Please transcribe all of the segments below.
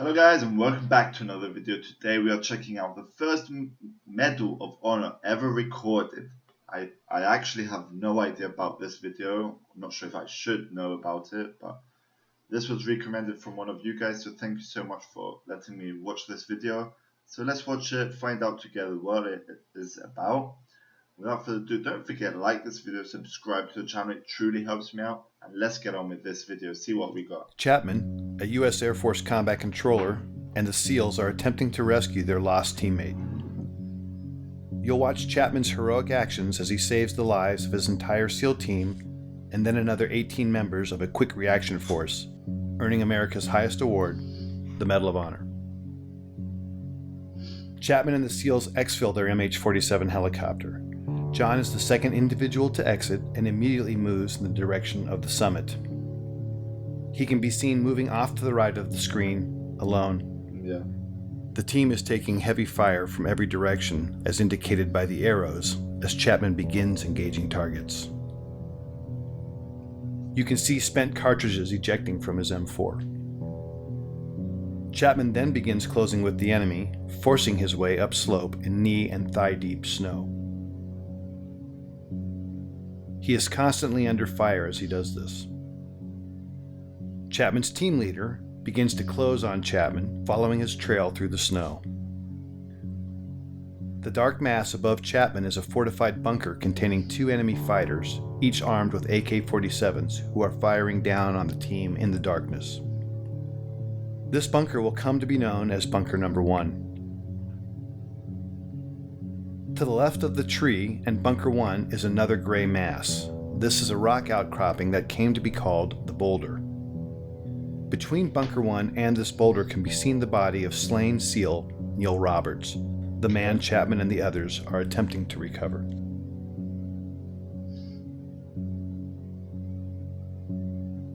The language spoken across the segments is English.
Hello guys and welcome back to another video. Today we are checking out the first Medal of Honor ever recorded. I actually have no idea about this video. I'm not sure if I should know about it, but this was recommended from one of you guys, so thank you so much for letting me watch this video. So let's watch it, find out together what it is about. Without further ado, don't forget to like this video, subscribe to the channel, it truly helps me out. And let's get on with this video, see what we got. Chapman, a U.S. Air Force combat controller, and the SEALs are attempting to rescue their lost teammate. You'll watch Chapman's heroic actions as he saves the lives of his entire SEAL team and then another 18 members of a quick reaction force, earning America's highest award, the Medal of Honor. Chapman and the SEALs exfil their MH-47 helicopter. John is the second individual to exit and immediately moves in the direction of the summit. He can be seen moving off to the right of the screen, alone. Yeah. The team is taking heavy fire from every direction, as indicated by the arrows, as Chapman begins engaging targets. You can see spent cartridges ejecting from his M4. Chapman then begins closing with the enemy, forcing his way upslope in knee and thigh-deep snow. He is constantly under fire as he does this. Chapman's team leader begins to close on Chapman, following his trail through the snow. The dark mass above Chapman is a fortified bunker containing two enemy fighters, each armed with AK-47s, who are firing down on the team in the darkness. This bunker will come to be known as Bunker Number 1. To the left of the tree and Bunker 1 is another gray mass. This is a rock outcropping that came to be called the Boulder. Between Bunker 1 and this boulder can be seen the body of slain SEAL Neil Roberts, the man Chapman and the others are attempting to recover.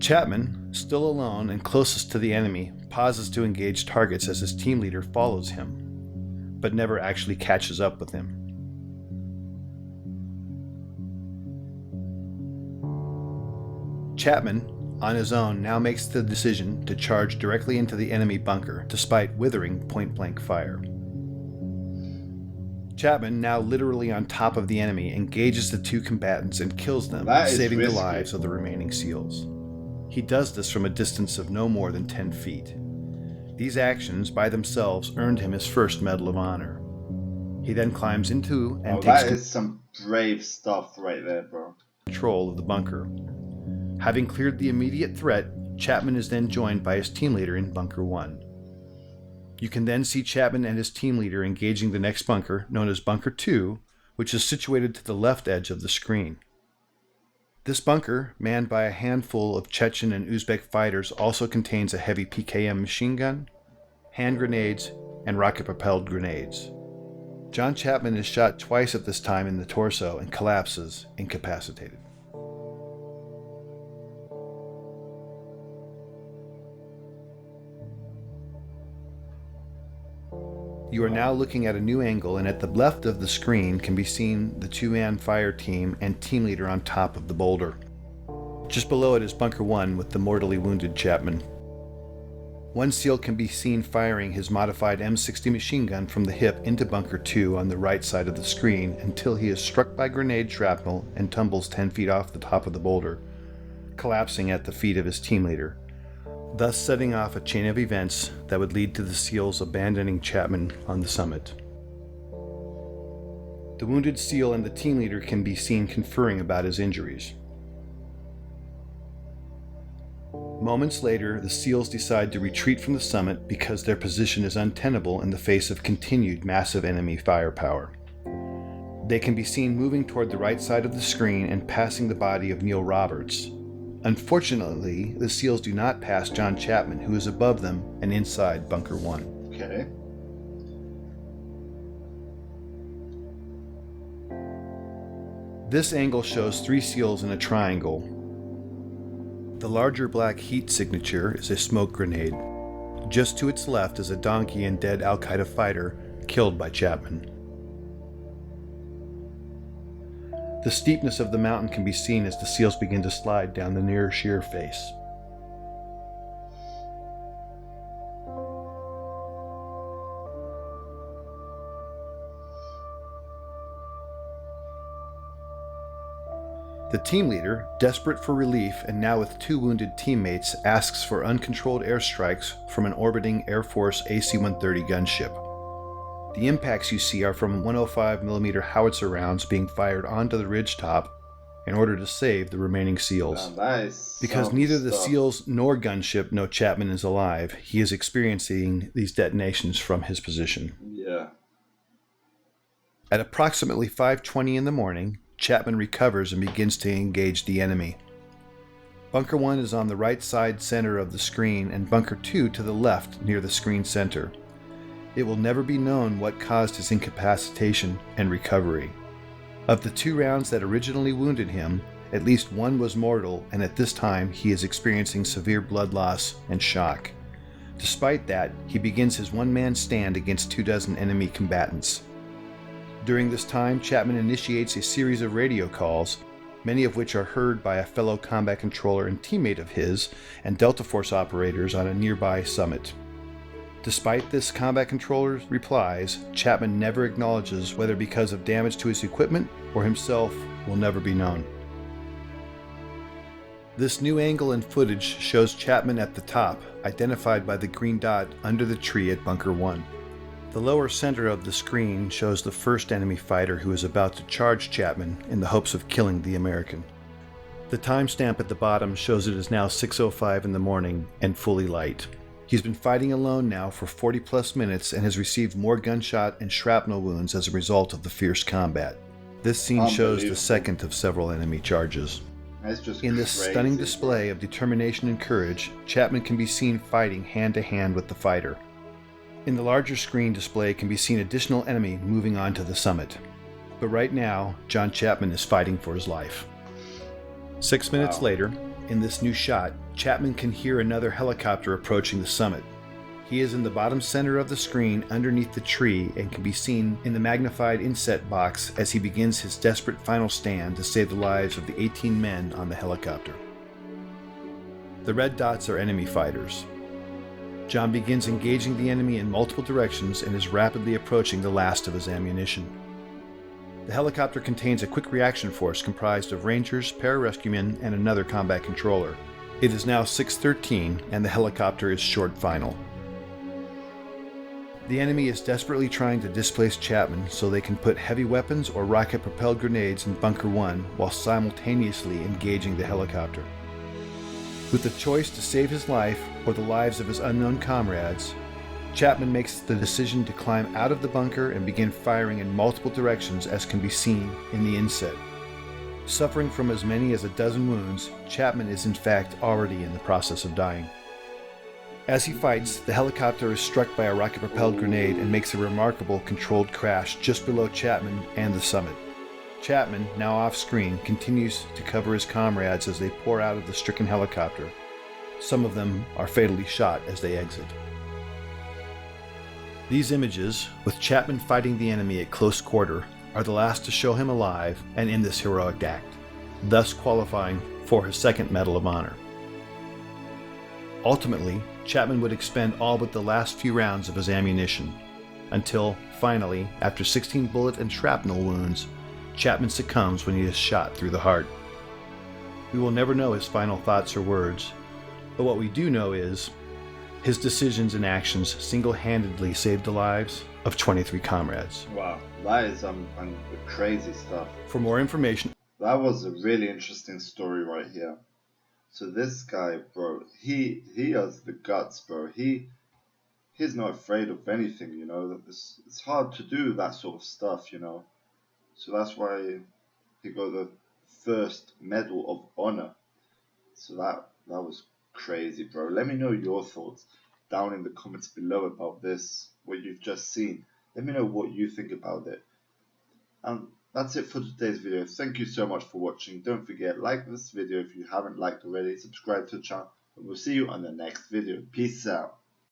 Chapman, still alone and closest to the enemy, pauses to engage targets as his team leader follows him, but never actually catches up with him. Chapman, on his own, now makes the decision to charge directly into the enemy bunker, despite withering point-blank fire. Chapman, now literally on top of the enemy, engages the two combatants and kills them, saving the lives of the remaining SEALs. He does this from a distance of no more than 10 feet. These actions, by themselves, earned him his first Medal of Honor. He then climbs into and takes some brave stuff right there, bro. Control of the bunker. Having cleared the immediate threat, Chapman is then joined by his team leader in Bunker 1. You can then see Chapman and his team leader engaging the next bunker, known as Bunker 2, which is situated to the left edge of the screen. This bunker, manned by a handful of Chechen and Uzbek fighters, also contains a heavy PKM machine gun, hand grenades, and rocket-propelled grenades. John Chapman is shot twice at this time in the torso and collapses, incapacitated. You are now looking at a new angle, and at the left of the screen can be seen the two-man fire team and team leader on top of the boulder. Just below it is Bunker 1 with the mortally wounded Chapman. One SEAL can be seen firing his modified M60 machine gun from the hip into Bunker 2 on the right side of the screen until he is struck by grenade shrapnel and tumbles 10 feet off the top of the boulder, collapsing at the feet of his team leader, thus setting off a chain of events that would lead to the SEALs abandoning Chapman on the summit. The wounded SEAL and the team leader can be seen conferring about his injuries. Moments later, the SEALs decide to retreat from the summit because their position is untenable in the face of continued massive enemy firepower. They can be seen moving toward the right side of the screen and passing the body of Neil Roberts. Unfortunately, the SEALs do not pass John Chapman, who is above them and inside Bunker 1. Okay. This angle shows three SEALs in a triangle. The larger black heat signature is a smoke grenade. Just to its left is a donkey and dead Al-Qaeda fighter killed by Chapman. The steepness of the mountain can be seen as the SEALs begin to slide down the near sheer face. The team leader, desperate for relief and now with 2 wounded teammates, asks for uncontrolled airstrikes from an orbiting Air Force AC-130 gunship. The impacts you see are from 105mm howitzer rounds being fired onto the ridgetop in order to save the remaining SEALs. Because neither the SEALs nor gunship know Chapman is alive, he is experiencing these detonations from his position. Yeah. At approximately 5:20 in the morning, Chapman recovers and begins to engage the enemy. Bunker 1 is on the right side center of the screen and Bunker 2 to the left near the screen center. It will never be known what caused his incapacitation and recovery. Of the 2 rounds that originally wounded him, at least 1 was mortal, and at this time he is experiencing severe blood loss and shock. Despite that, he begins his one-man stand against 24 enemy combatants. During this time, Chapman initiates a series of radio calls, many of which are heard by a fellow combat controller and teammate of his and Delta Force operators on a nearby summit. Despite this combat controller's replies, Chapman never acknowledges whether because of damage to his equipment or himself will never be known. This new angle and footage shows Chapman at the top, identified by the green dot under the tree at Bunker 1. The lower center of the screen shows the first enemy fighter who is about to charge Chapman in the hopes of killing the American. The timestamp at the bottom shows it is now 6:05 in the morning and fully light. He's been fighting alone now for 40 plus minutes and has received more gunshot and shrapnel wounds as a result of the fierce combat. This scene shows the second of several enemy charges. In this stunning display of determination and courage, Chapman can be seen fighting hand to hand with the fighter. In the larger screen display can be seen additional enemy moving on to the summit. But right now, John Chapman is fighting for his life. 6 minutes later, in this new shot, Chapman can hear another helicopter approaching the summit. He is in the bottom center of the screen underneath the tree and can be seen in the magnified inset box as he begins his desperate final stand to save the lives of the 18 men on the helicopter. The red dots are enemy fighters. John begins engaging the enemy in multiple directions and is rapidly approaching the last of his ammunition. The helicopter contains a quick reaction force comprised of Rangers, pararescuemen, and another combat controller. It is now 6:13 and the helicopter is short final. The enemy is desperately trying to displace Chapman so they can put heavy weapons or rocket-propelled grenades in Bunker 1 while simultaneously engaging the helicopter. With the choice to save his life or the lives of his unknown comrades, Chapman makes the decision to climb out of the bunker and begin firing in multiple directions as can be seen in the inset. Suffering from as many as a dozen wounds, Chapman is in fact already in the process of dying. As he fights, the helicopter is struck by a rocket-propelled grenade and makes a remarkable controlled crash just below Chapman and the summit. Chapman, now off-screen, continues to cover his comrades as they pour out of the stricken helicopter. Some of them are fatally shot as they exit. These images, with Chapman fighting the enemy at close quarter, are the last to show him alive and in this heroic act, thus qualifying for his second Medal of Honor. Ultimately, Chapman would expend all but the last few rounds of his ammunition, until, finally, after 16 bullet and shrapnel wounds, Chapman succumbs when he is shot through the heart. We will never know his final thoughts or words, but what we do know is his decisions and actions single-handedly saved the lives of 23 comrades. Wow, that is crazy stuff. For more information, that was a really interesting story right here. So this guy, bro, he has the guts, bro. He's not afraid of anything, you know. It's hard to do that sort of stuff, you know. So that's why he got the first Medal of Honor. So that was crazy, bro. Let me know your thoughts down in the comments below about this, what you've just seen. Let me know what you think about it. And that's it for today's video. Thank you so much for watching. Don't forget, like this video if you haven't liked already, subscribe to the channel, and we'll see you on the next video. Peace out.